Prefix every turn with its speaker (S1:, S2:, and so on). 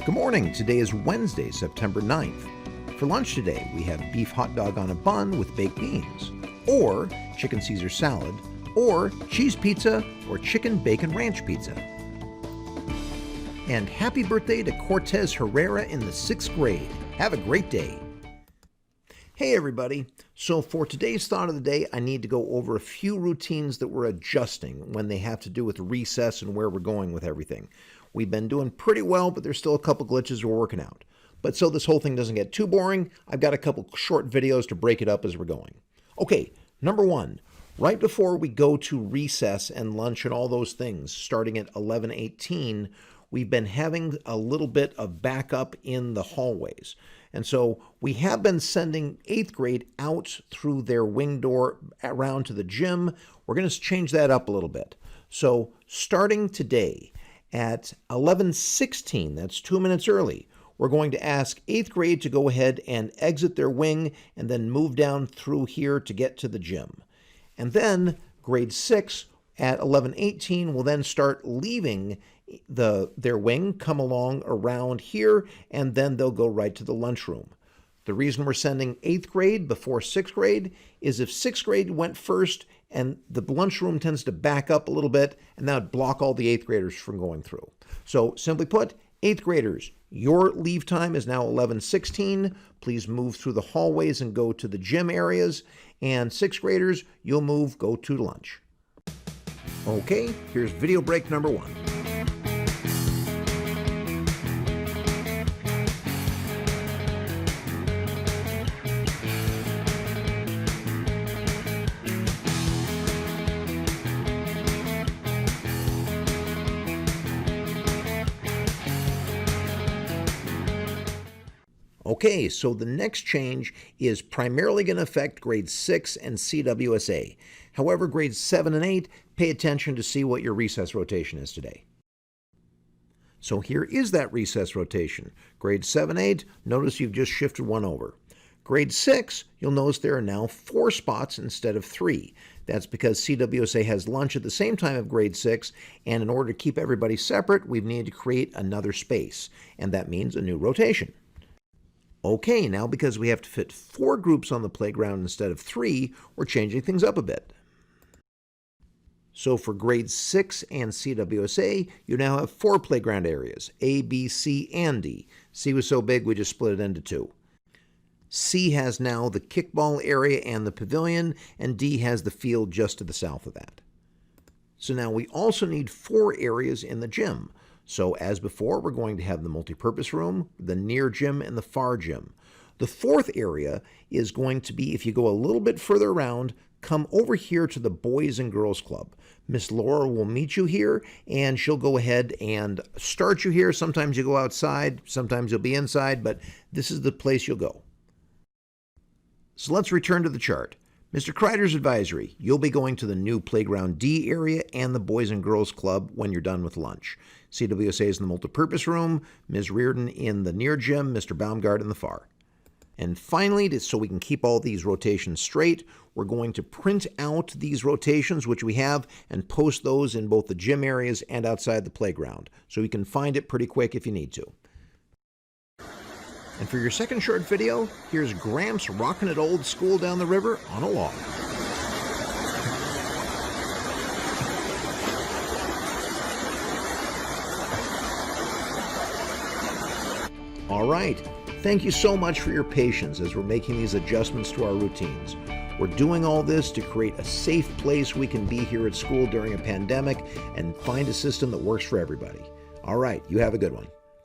S1: Good morning. Today is Wednesday, September 9th. For lunch today, we have beef hot dog on a bun with baked beans, or chicken Caesar salad, or cheese pizza, or chicken bacon ranch pizza. And happy birthday to Cortez Herrera in the 6th grade. Have a great day. Hey everybody. So for today's thought of the day, I need to go over a few routines that we're adjusting when they have to do with recess and where we're going with everything. We've been doing pretty well, but there's still a couple glitches we're working out. But so this whole thing doesn't get too boring, I've got a couple short videos to break it up as we're going. Okay, number one, right before we go to recess and lunch and all those things, starting at 11:18, we've been having a little bit of backup in the hallways. And so we have been sending 8th grade out through their wing door around to the gym. We're going to change that up a little bit. So starting today at 11:16, that's 2 minutes early, we're going to ask 8th grade to go ahead and exit their wing and then move down through here to get to the gym. And then grade 6 at 11:18 will then start leaving their wing, come along around here, and then they'll go right to the lunchroom. The reason we're sending 8th grade before 6th grade is if 6th grade went first and the lunchroom tends to back up a little bit, and that would block all the 8th graders from going through. So simply put, 8th graders, your leave time is now 11:16. Please move through the hallways and go to the gym areas. And 6th graders, you'll go to lunch. Okay, here's video break number one. Okay, so the next change is primarily going to affect grades 6 and CWSA. However, grades 7 and 8, pay attention to see what your recess rotation is today. So here is that recess rotation. Grade 7, 8, notice you've just shifted one over. Grade 6, you'll notice there are now 4 spots instead of 3. That's because CWSA has lunch at the same time of grade 6, and in order to keep everybody separate, we've needed to create another space, and that means a new rotation. Okay, now because we have to fit 4 groups on the playground instead of 3, we're changing things up a bit. So for grades 6 and CWSA, you now have 4 playground areas, A, B, C, and D. C was so big we just split it into 2. C has now the kickball area and the pavilion, and D has the field just to the south of that. So now we also need 4 areas in the gym. So as before, we're going to have the multipurpose room, the near gym, and the far gym. The 4th area is going to be, if you go a little bit further around, come over here to the Boys and Girls Club. Miss Laura will meet you here, and she'll go ahead and start you here. Sometimes you go outside, sometimes you'll be inside, but this is the place you'll go. So let's return to the chart. Mr. Kreider's advisory, you'll be going to the new Playground D area and the Boys and Girls Club when you're done with lunch. CWSA is in the multipurpose room, Ms. Reardon in the near gym, Mr. Baumgart in the far. And finally, so we can keep all these rotations straight, we're going to print out these rotations, which we have, and post those in both the gym areas and outside the playground, so you can find it pretty quick if you need to. And for your second short video, here's Gramps rocking it old school down the river on a log. All right, thank you so much for your patience as we're making these adjustments to our routines. We're doing all this to create a safe place we can be here at school during a pandemic and find a system that works for everybody. All right, you have a good one.